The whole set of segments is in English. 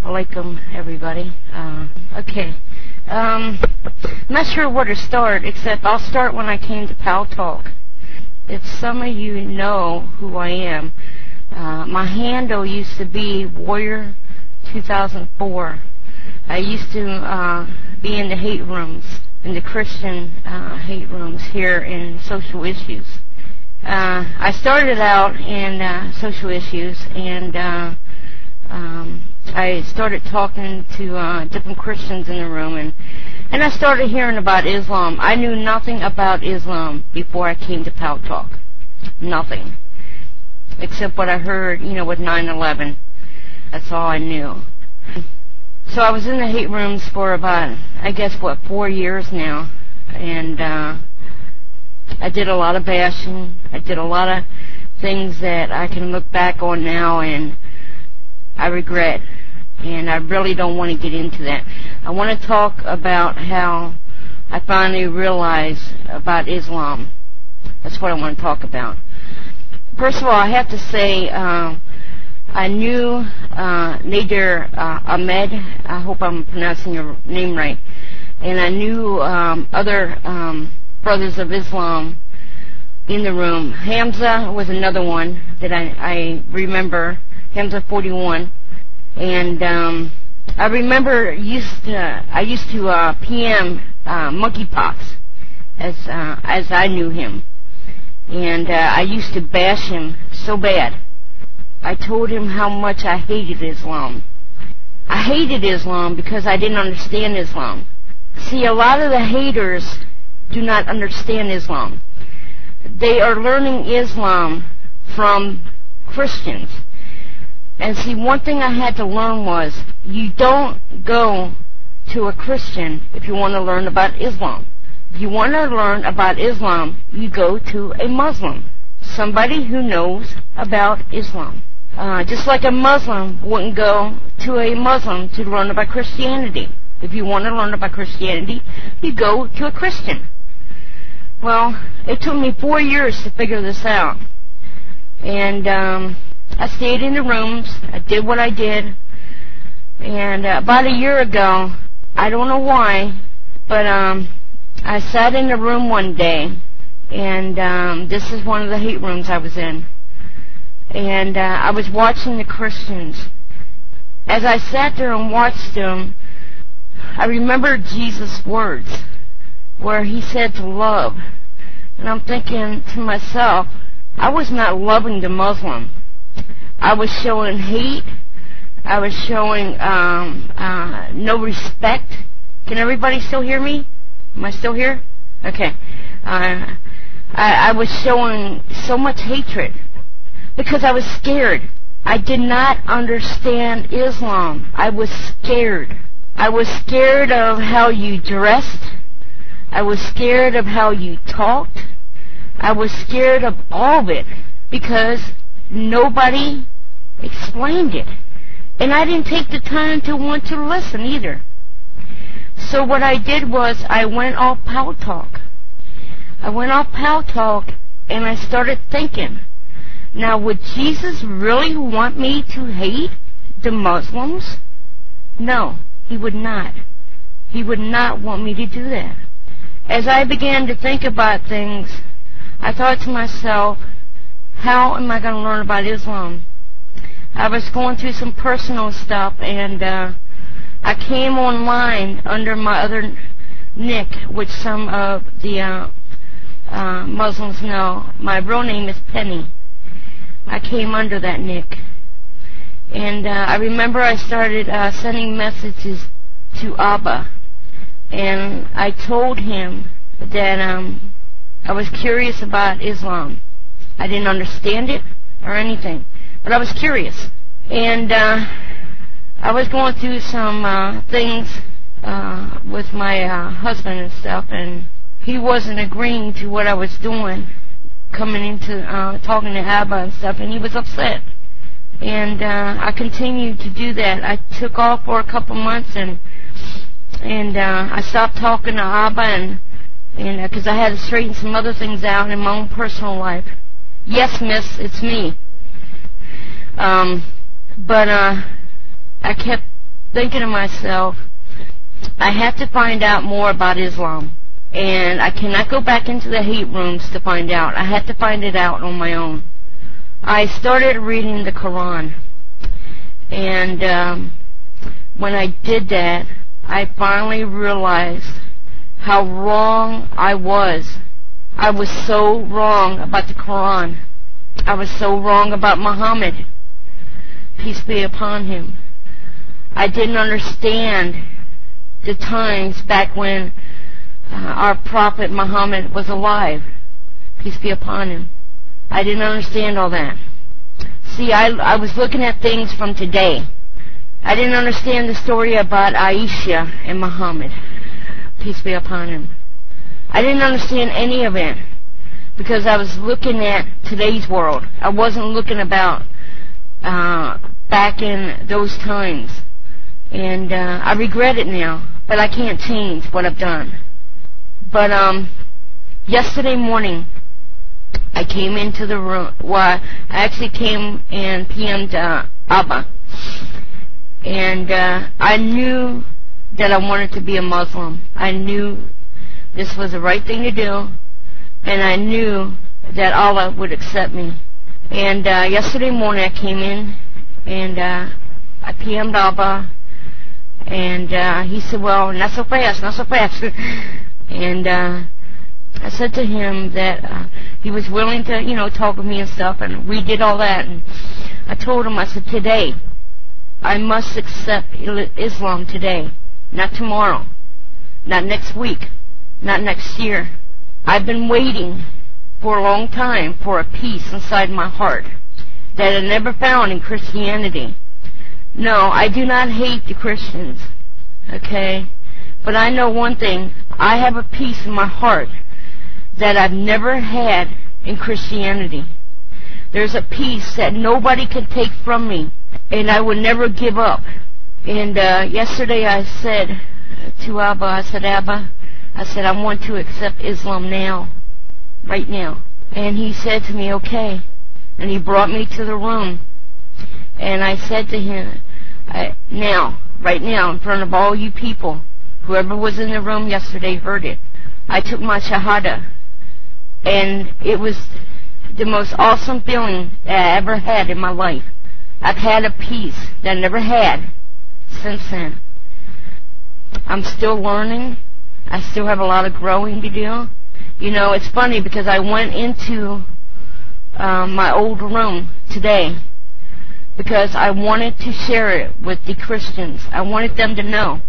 Alaikum, everybody. Okay. I'm not sure where to start, except I'll start when I came to Pal Talk. If some of you know who I am, my handle used to be Warrior 2004. I used to be in the hate rooms, in the Christian hate rooms here in Social Issues. I started out in Social Issues, and I started talking to different Christians in the room, and I started hearing about Islam. I knew nothing about Islam before I came to Pal Talk. Nothing. Except what I heard, with 9/11. That's all I knew. So I was in the hate rooms for about, 4 years now. And I did a lot of bashing. I did a lot of things that I can look back on now and I regret. And I really don't want to get into that. I want to talk about how I finally realized about Islam. That's what I want to talk about. First of all, I have to say I knew Nader Ahmed. I hope I'm pronouncing your name right. And I knew other brothers of Islam in the room. Hamza was another one that I remember. Hamza 41. And I remember I used to PM Monkeypox as I knew him. And I used to bash him so bad. I told him how much I hated Islam. I hated Islam because I didn't understand Islam. See, a lot of the haters do not understand Islam. They are learning Islam from Christians. And see, one thing I had to learn was, you don't go to a Christian if you want to learn about Islam. If you want to learn about Islam, you go to a Muslim, somebody who knows about Islam. Just like a Muslim wouldn't go to a Muslim to learn about Christianity. If you want to learn about Christianity, you go to a Christian. Well, it took me 4 years to figure this out. And I stayed in the rooms. I did what I did. And about a year ago, I don't know why, but I sat in the room one day, and this is one of the hate rooms I was in. And I was watching the Christians. As I sat there and watched them, I remembered Jesus' words, where he said to love. And I'm thinking to myself, I was not loving the Muslim. I was showing hate. I was showing no respect. Can everybody still hear me? Am I still here? Okay. I was showing so much hatred because I was scared. I did not understand Islam. I was scared. I was scared of how you dressed. I was scared of how you talked. I was scared of all of it because nobody explained it. And I didn't take the time to want to listen either. So what I did was I went off Pal Talk. I went off Pal Talk and I started thinking, now would Jesus really want me to hate the Muslims? No, he would not. He would not want me to do that. As I began to think about things, I thought to myself, how am I going to learn about Islam? I was going through some personal stuff, and I came online under my other nick, which some of the Muslims know. My real name is Penny. I came under that nick. And I remember I started sending messages to Abba, and I told him that I was curious about Islam. I didn't understand it or anything, but I was curious. And I was going through some things with my husband and stuff, and he wasn't agreeing to what I was doing, coming into talking to Abba and stuff, and he was upset. And I continued to do that. I took off for a couple months, and I stopped talking to Abba, and because I had to straighten some other things out in my own personal life. Yes, miss, it's me. But I kept thinking to myself, I have to find out more about Islam. And I cannot go back into the hate rooms to find out. I had to find it out on my own. I started reading the Quran. And when I did that, I finally realized how wrong I was. I was so wrong about the Quran. I was so wrong about Muhammad. Peace be upon him. I didn't understand the times back when our Prophet Muhammad was alive. Peace be upon him. I didn't understand all that. See, I was looking at things from today. I didn't understand the story about Aisha and Muhammad. Peace be upon him. I didn't understand any of it because I was looking at today's world. I wasn't looking about back in those times. And I regret it now, but I can't change what I've done. But yesterday morning, I came into the room. Well, I actually came and PM'd Abba. And I knew that I wanted to be a Muslim. I knew this was the right thing to do. And I knew that Allah would accept me. And yesterday morning I came in and I PM'd Abba. And he said, well, not so fast, not so fast. And I said to him that he was willing to, talk with me and stuff. And we did all that. And I told him, I said, today, I must accept Islam today, not tomorrow, not next week, not next year. I've been waiting for a long time for a peace inside my heart that I never found in Christianity. No, I do not hate the Christians, okay? But I know one thing. I have a peace in my heart that I've never had in Christianity. There's a peace that nobody can take from me, and I would never give up. And yesterday I said to Abba, Abba, I want to accept Islam now, right now. And he said to me, okay. And he brought me to the room. And I said to him, now, right now, in front of all you people, whoever was in the room yesterday heard it. I took my Shahada. And it was the most awesome feeling that I ever had in my life. I've had a peace that I never had since then. I'm still learning. I still have a lot of growing to do. It's funny because I went into my old room today because I wanted to share it with the Christians. I wanted them to know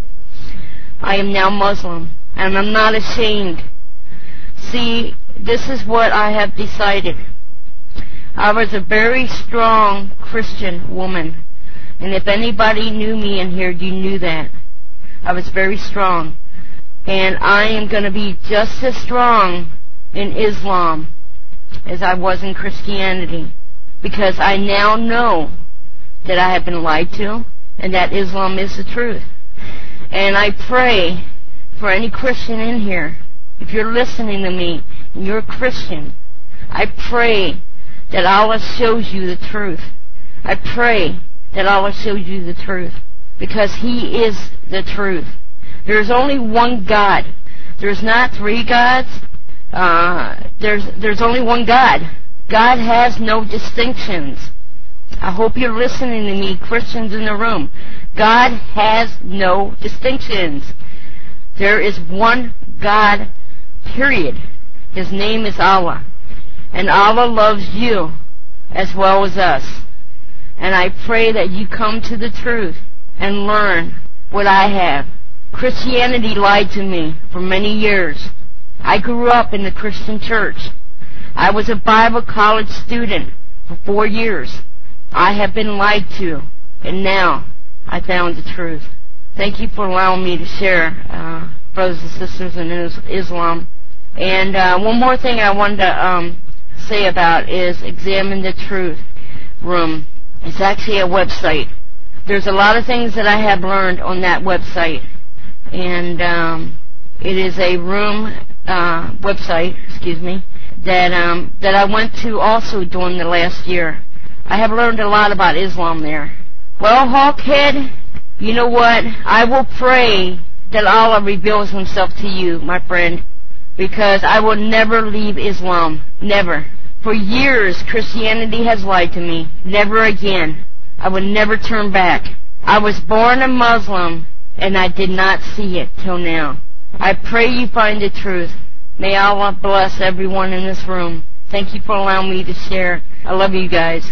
I am now Muslim, and I'm not ashamed. See, this is what I have decided. I was a very strong Christian woman, and if anybody knew me in here, you knew that. I was very strong, and I am going to be just as strong in Islam as I was in Christianity, because I now know that I have been lied to, and that Islam is the truth. And I pray for any Christian in here, if you're listening to me, and you're a Christian, I pray that Allah shows you the truth. I pray that Allah shows you the truth, because He is the truth. There's only one God. There's not three gods. There's only one God. God has no distinctions. I hope you're listening to me, Christians in the room. God has no distinctions. There is one God, period. His name is Allah. And Allah loves you as well as us. And I pray that you come to the truth and learn what I have. Christianity lied to me for many years. I grew up in the Christian church. I was a Bible college student for 4 years. I have been lied to, and now I found the truth. Thank you for allowing me to share, brothers and sisters in Islam. And one more thing I wanted to say about is Examine the Truth Room. It's actually a website. There's a lot of things that I have learned on that website, and it is a room website, that I went to also during the last year. I have learned a lot about Islam there. Well, Hawkhead, You know what? I will pray that Allah reveals himself to you, my friend, because I will never leave Islam. Never. For years, Christianity has lied to me. Never again. I will never turn back. I was born a Muslim, and I did not see it till now. I pray you find the truth. May Allah bless everyone in this room. Thank you for allowing me to share. I love you guys.